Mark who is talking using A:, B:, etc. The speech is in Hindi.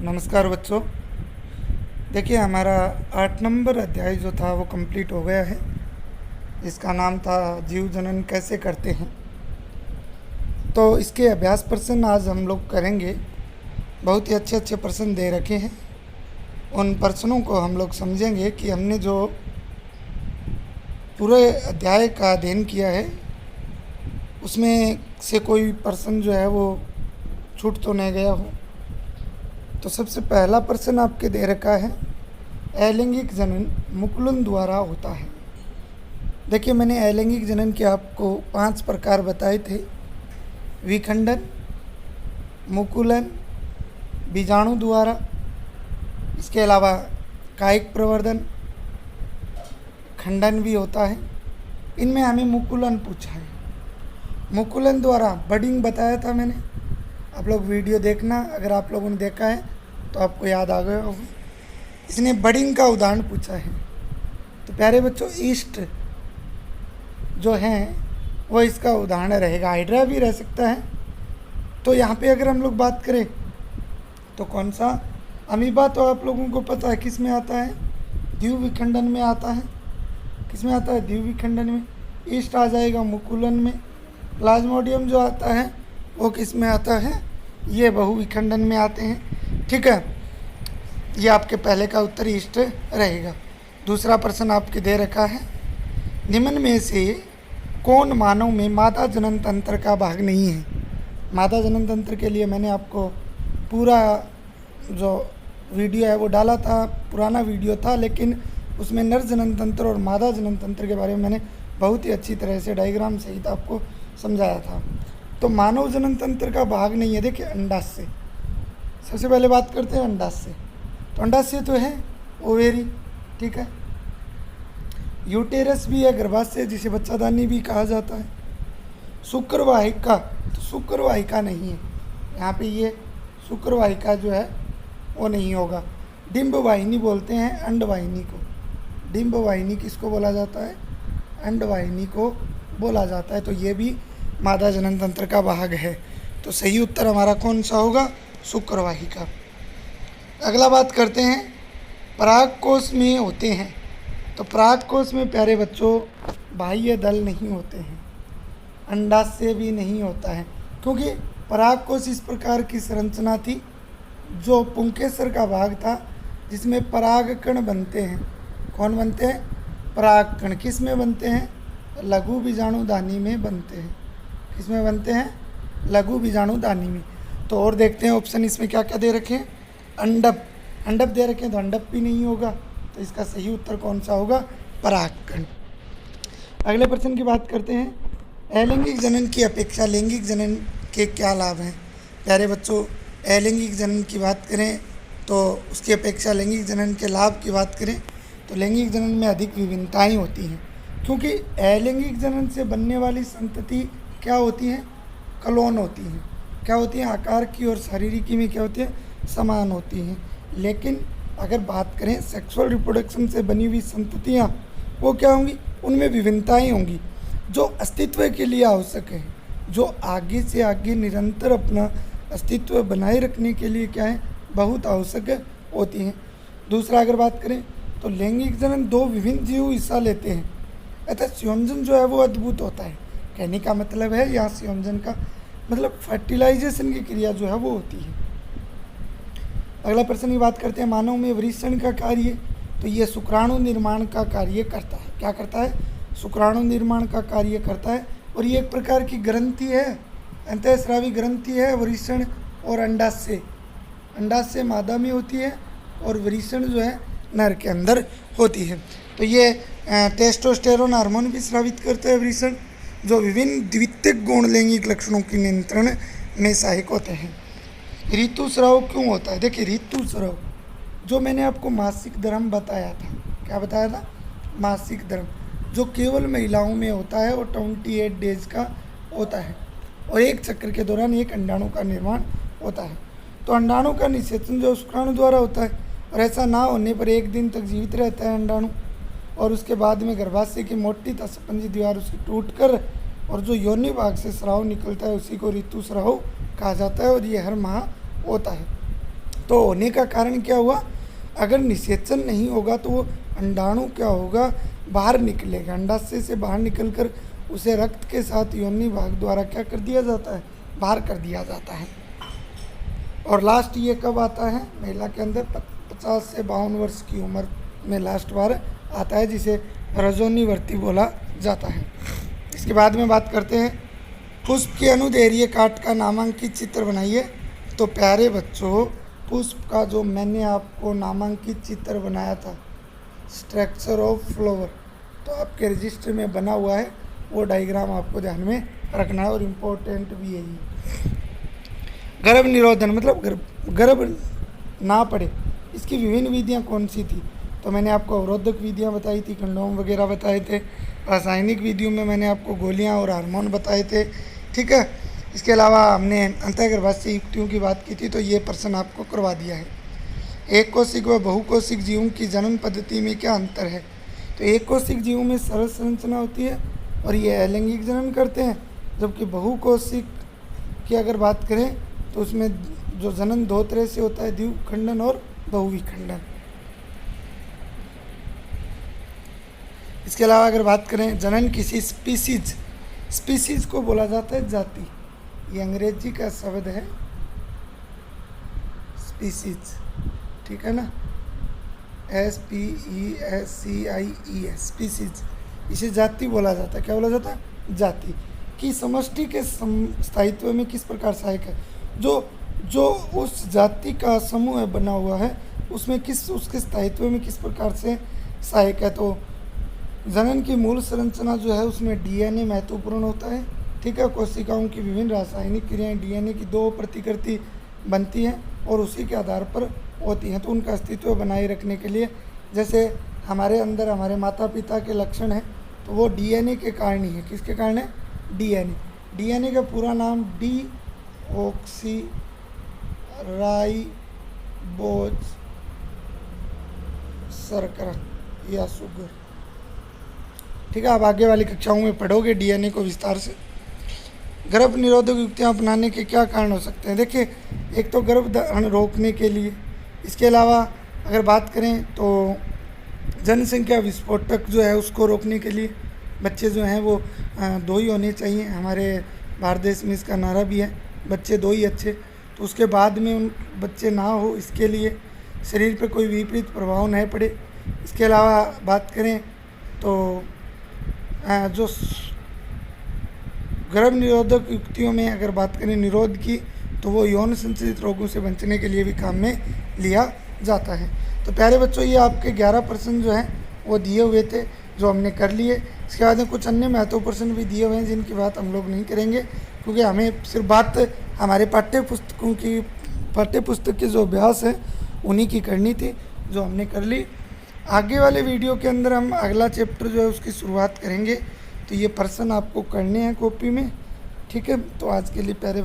A: नमस्कार बच्चों। देखिए हमारा 8 नंबर अध्याय जो था वो कंप्लीट हो गया है। इसका नाम था जीव जनन कैसे करते हैं। तो इसके अभ्यास प्रश्न आज हम लोग करेंगे। बहुत ही अच्छे अच्छे प्रश्न दे रखे हैं। उन प्रश्नों को हम लोग समझेंगे कि हमने जो पूरे अध्याय का अध्ययन किया है उसमें से कोई प्रश्न जो है वो छूट तो नहीं गया हो। तो सबसे पहला प्रश्न आपके दे रखा है, अलैंगिक जनन मुकुलन द्वारा होता है। देखिए मैंने अलैंगिक जनन के आपको 5 प्रकार बताए थे। विखंडन, मुकुलन, बीजाणु द्वारा, इसके अलावा कायिक प्रवर्धन, खंडन भी होता है। इनमें हमें मुकुलन पूछा है। मुकुलन द्वारा बडिंग बताया था मैंने। आप लोग वीडियो देखना, अगर आप लोगों ने देखा है तो आपको याद आ गया होगा। इसने बडिंग का उदाहरण पूछा है। तो प्यारे बच्चों, ईस्ट जो हैं वो इसका उदाहरण रहेगा। हाइड्रा भी रह सकता है। तो यहाँ पे अगर हम लोग बात करें तो कौन सा, अमीबा तो आप लोगों को पता है किस में आता है, द्विविखंडन में आता है। किस में आता है? द्विविखंडन में। ईस्ट आ जाएगा मुकुलन में। प्लाज्मोडियम जो आता है वो किस में आता है? ये बहुविखंडन में आते हैं। ठीक है, ये आपके पहले का उत्तर ईस्ट रहेगा। दूसरा प्रश्न आपके दे रखा है, निम्न में से कौन मानव में मादा जनन तंत्र का भाग नहीं है? मादा जनन तंत्र के लिए मैंने आपको पूरा जो वीडियो है वो डाला था, पुराना वीडियो था, लेकिन उसमें नर जनन तंत्र और मादा जनन तंत्र के बारे में मैंने बहुत ही अच्छी तरह से डायग्राम सहित आपको समझाया था। तो मानव जनन तंत्र का भाग नहीं है। देखिए अंडाशय, सबसे पहले बात करते हैं अंडाशय। तो अंडाशय तो है ओवेरी, ठीक है। यूटेरस भी है, गर्भाशय जिसे बच्चादानी भी कहा जाता है। शुक्रवाहिका, तो शुक्रवाहिका नहीं है यहाँ पे, ये शुक्रवाहिका जो है वो नहीं होगा। डिंब वाहिनी बोलते हैं अंडवाहिनी को। डिंब वाहिनी किसको बोला जाता है? अंडवाहिनी को बोला जाता है। तो ये भी मादा जनन तंत्र का भाग है। तो सही उत्तर हमारा कौन सा होगा? शुक्रवाहिका। अगला बात करते हैं, परागकोश में होते हैं। तो परागकोश में प्यारे बच्चों बाह्य दल नहीं होते हैं, अंडाशय भी नहीं होता है, क्योंकि परागकोश इस प्रकार की संरचना थी जो पुंकेसर का भाग था, जिसमें परागकण बनते हैं। कौन बनते हैं? परागकण। किस में बनते हैं? लघु बीजाणुदानी में बनते हैं। किस में बनते हैं? लघु बीजाणुदानी में। तो और देखते हैं ऑप्शन इसमें क्या क्या दे रखे हैं। अंडप, अंडप दे रखे हैं, तो अंडप भी नहीं होगा। तो इसका सही उत्तर कौन सा होगा? परागकण। अगले प्रश्न की बात करते हैं, अलैंगिक जनन की अपेक्षा लैंगिक जनन के क्या लाभ हैं? प्यारे बच्चों, अलैंगिक जनन की बात करें तो उसकी अपेक्षा लैंगिक जनन के लाभ की बात करें तो लैंगिक जनन में अधिक विभिन्नताएँ होती हैं, क्योंकि अलैंगिक जनन से बनने वाली संतति क्या होती हैं? क्लोन होती हैं। क्या होती हैं? आकार की और शारीरिकी में क्या होती है? समान होती हैं। लेकिन अगर बात करें सेक्सुअल रिप्रोडक्शन से बनी हुई संततियाँ, वो क्या होंगी? उनमें विभिन्नताएँ होंगी जो अस्तित्व के लिए आवश्यक है, जो आगे से आगे निरंतर अपना अस्तित्व बनाए रखने के लिए क्या है? बहुत आवश्यक होती हैं। दूसरा अगर बात करें तो लैंगिक जनन 2 विभिन्न जीव हिस्सा लेते हैं, अतः संयोजन जो है वो अद्भुत होता है। कहने का मतलब है यहाँ संयोजन का मतलब फर्टिलाइजेशन की क्रिया जो है वो होती है। अगला प्रश्न की बात करते हैं, मानव में वृषण का कार्य। तो ये शुक्राणु निर्माण का कार्य करता है। क्या करता है? शुक्राणु निर्माण का कार्य करता है। और ये एक प्रकार की ग्रंथि है, अंतःस्रावी ग्रंथि है वृषण और अंडाशय। अंडाशय मादा में होती है और वृषण जो है नर के अंदर होती है। तो ये टेस्टोस्टेरोन हार्मोन भी स्रावित करता है वृषण, जो विभिन्न द्वितीयक गौण लैंगिक लक्षणों के नियंत्रण में सहायक होते हैं। ऋतुस्राव क्यों होता है? देखिए ऋतुस्राव जो मैंने आपको मासिक धर्म बताया था, क्या बताया था? मासिक धर्म जो केवल महिलाओं में होता है और 28 डेज का होता है और एक चक्र के दौरान एक अंडाणु का निर्माण होता है। तो अंडाणु का निषेचन जो शुक्राणु द्वारा होता है, और ऐसा ना होने पर 1 दिन तक जीवित रहता है अंडाणु, और उसके बाद में गर्भाशय की मोटी तसपंजी दीवार उसकी टूटकर और जो योनि भाग से स्राव निकलता है उसी को ऋतुस्राव कहा जाता है, और ये हर माह होता है। तो होने का कारण क्या हुआ, अगर निषेचन नहीं होगा तो वो अंडाणु क्या होगा, बाहर निकलेगा। अंडाशय से बाहर निकलकर उसे रक्त के साथ योनि भाग द्वारा क्या कर दिया जाता है, बाहर कर दिया जाता है। और लास्ट ये कब आता है, महिला के अंदर 50 से 52 वर्ष की उम्र में लास्ट बार आता है, जिसे रजोनिवर्ती बोला जाता है। इसके बाद में बात करते हैं, पुष्प के अनुदैर्घ्य काट का नामांकित चित्र बनाइए। तो प्यारे बच्चों, पुष्प का जो मैंने आपको नामांकित चित्र बनाया था, स्ट्रक्चर ऑफ फ्लावर, तो आपके रजिस्टर में बना हुआ है, वो डायग्राम आपको ध्यान में रखना है और इम्पोर्टेंट भी है ये। गर्भ निरोधन मतलब गर्भ ना पड़े, इसकी विभिन्न विधियाँ कौन सी थी, तो मैंने आपको अवरोधक विधियाँ बताई थी, कंडोम वगैरह बताए थे। रासायनिक विधियों में मैंने आपको गोलियाँ और हार्मोन बताए थे, ठीक है। इसके अलावा हमने अंतःगर्भाशय युक्तियों की बात की थी, तो ये प्रश्न आपको करवा दिया है। एक कोशिक व बहुकोशिक जीवों की जनन पद्धति में क्या अंतर है, तो एक कोशिक जीवों में सरल संरचना होती है और ये अलैंगिक जनन करते हैं, जबकि बहुकोशिक की अगर बात करें तो उसमें जो जनन दो तरह से होता है, द्विखंडन और बहुविखंडन। इसके अलावा अगर बात करें, जनन किसी स्पीसीज को बोला जाता है जाति, ये अंग्रेजी का शब्द है स्पीसीज, ठीक है ना, SPECIES, स्पीसीज, इसे जाति बोला जाता है। क्या बोला जाता है, जाति। की समष्टि के स्थायित्व में किस प्रकार सहायक है, जो उस जाति का समूह बना हुआ है उसमें उसके स्थायित्व में किस प्रकार से सहायक है। तो जनन की मूल संरचना जो है उसमें DNA महत्वपूर्ण होता है, ठीक है। कोशिकाओं की विभिन्न रासायनिक क्रियाएं DNA की 2 प्रतिकृति बनती हैं और उसी के आधार पर होती हैं, तो उनका अस्तित्व बनाए रखने के लिए, जैसे हमारे अंदर हमारे माता पिता के लक्षण हैं, तो वो DNA के कारण ही है। किसके कारण है, DNA का पूरा नाम डीऑक्सीराइबोज शर्करा या शुगर, ठीक है। आप आगे वाली कक्षाओं में पढ़ोगे DNA को विस्तार से। गर्भ निरोधक युक्तियाँ अपनाने के क्या कारण हो सकते हैं, देखिए एक तो गर्भधारण रोकने के लिए, इसके अलावा अगर बात करें तो जनसंख्या विस्फोटक जो है उसको रोकने के लिए, बच्चे जो हैं वो 2 ही होने चाहिए, हमारे भारत देश में इसका नारा भी है, बच्चे 2 ही अच्छे। तो उसके बाद में उन बच्चे ना हो, इसके लिए शरीर पर कोई विपरीत प्रभाव नहीं पड़े। इसके अलावा बात करें तो जो गर्भ निरोधक युक्तियों में अगर बात करें निरोध की, तो वो यौन संचालित रोगों से बचने के लिए भी काम में लिया जाता है। तो प्यारे बच्चों, ये आपके 11 प्रश्न जो हैं वो दिए हुए थे, जो हमने कर लिए। इसके बाद में कुछ अन्य महत्वपूर्ण प्रश्न भी दिए हुए हैं जिनकी बात हम लोग नहीं करेंगे, क्योंकि हमें सिर्फ बात हमारे पाठ्यपुस्तक के जो अभ्यास है उन्हीं की करनी थी, जो हमने कर ली। आगे वाले वीडियो के अंदर हम अगला चैप्टर जो है उसकी शुरुआत करेंगे, तो ये प्रश्न आपको करने हैं कॉपी में, ठीक है। तो आज के लिए प्यारे